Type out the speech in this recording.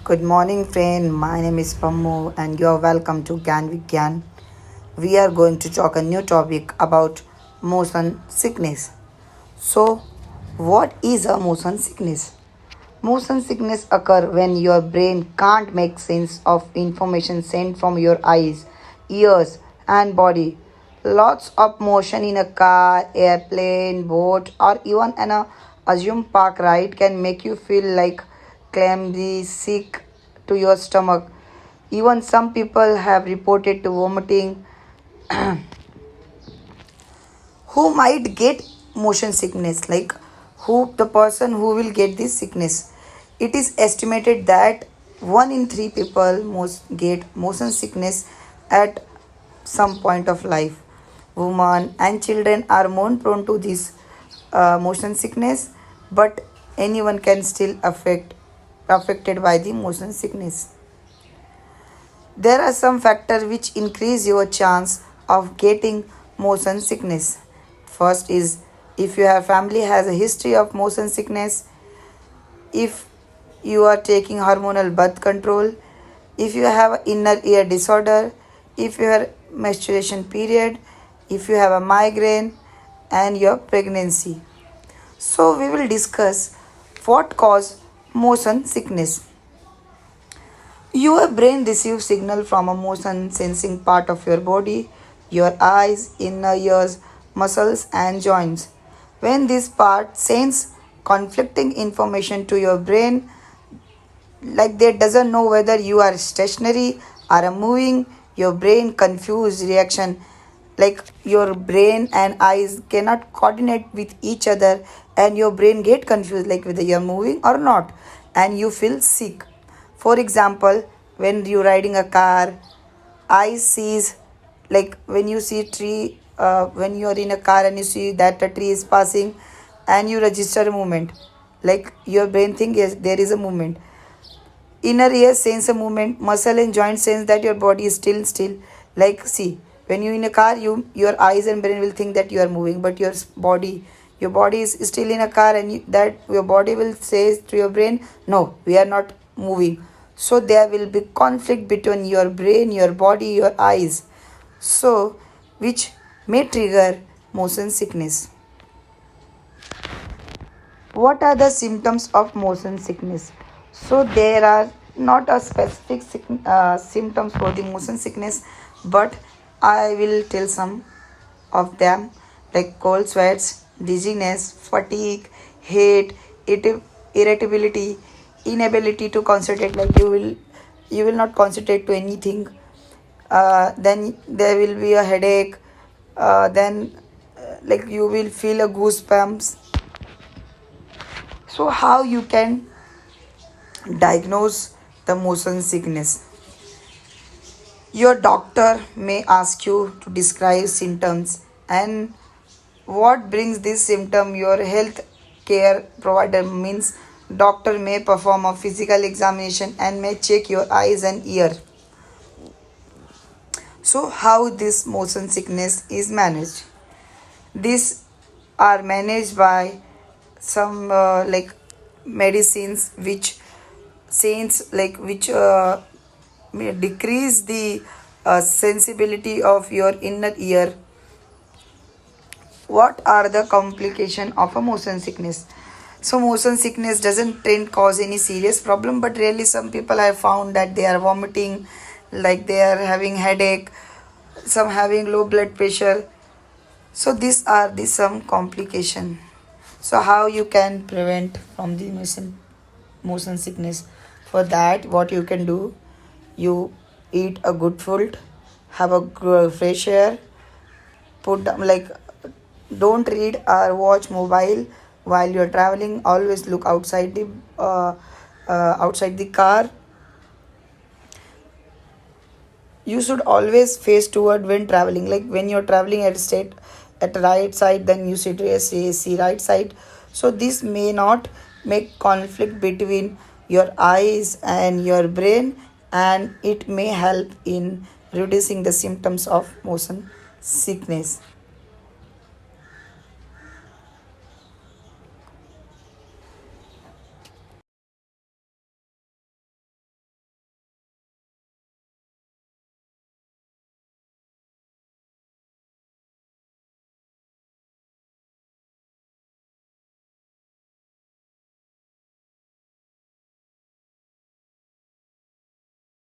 Good morning, friend. My name is Pammu, and you are welcome to Gyan Vigyan. We are going to talk a new topic about motion sickness. So, what is a motion sickness? Motion sickness occur when your brain can't make sense of information sent from your eyes, ears, and body. Lots of motion in a car, airplane, boat, or even an assumed park ride can make you feel like clumsy, sick to your stomach. Even some people have reported to vomiting who might get motion sickness, like who the person who will get this sickness. It is estimated that 1 in 3 people most get motion sickness at some point of life. Women and children are more prone to this motion sickness, but anyone can still affected by the motion sickness. There are some factors which increase your chance of getting motion sickness. First is if your family has a history of motion sickness, if you are taking hormonal birth control, if you have inner ear disorder, if you have menstruation period, if you have a migraine and your pregnancy. So we will discuss what cause motion sickness. Your brain receives signal from a motion sensing part of your body, your eyes, inner ears, muscles and joints. When this part sends conflicting information to your brain, like they doesn't know whether you are stationary or moving, your brain confused reaction, like your brain and eyes cannot coordinate with each other and your brain get confused like whether you're moving or not, and you feel sick. For example, when you're riding a car, eye sees, like when you see tree, when you are in a car and you see that a tree is passing and you register a movement, like your brain think yes there is a movement. Inner ear sense a movement, muscle and joint sense that your body is still. Like see, when you in a car, your eyes and brain will think that you are moving, but your body is still in a car, and that your body will say to your brain, no, we are not moving. So there will be conflict between your brain, your body, your eyes. So which may trigger motion sickness. What are the symptoms of motion sickness? So there are not a specific symptoms for the motion sickness, but I will tell some of them, like cold sweats, dizziness, fatigue, heat, irritability, inability to concentrate, like you will not concentrate to anything. Then there will be a headache. Then like you will feel a goosebumps. So how you can diagnose the motion sickness? Your doctor may ask you to describe symptoms and what brings this symptom. Your health care provider means doctor may perform a physical examination and may check your eyes and ear. So how this motion sickness is managed? These are managed by some like medicines which saints, like which may decrease the sensibility of your inner ear. What are the complication of a motion sickness? So motion sickness doesn't tend cause any serious problem, but really some people have found that they are vomiting, like they are having headache, some having low blood pressure. So these are the some complication. So how you can prevent from the motion sickness? For that, what you can do, you eat a good food, have a fresh air, put down, like don't read or watch mobile while you're traveling. Always look outside the car. You should always face toward when traveling, like when you're traveling at state at the right side, then you should see right side. So this may not make conflict between your eyes and your brain, and it may help in reducing the symptoms of motion sickness.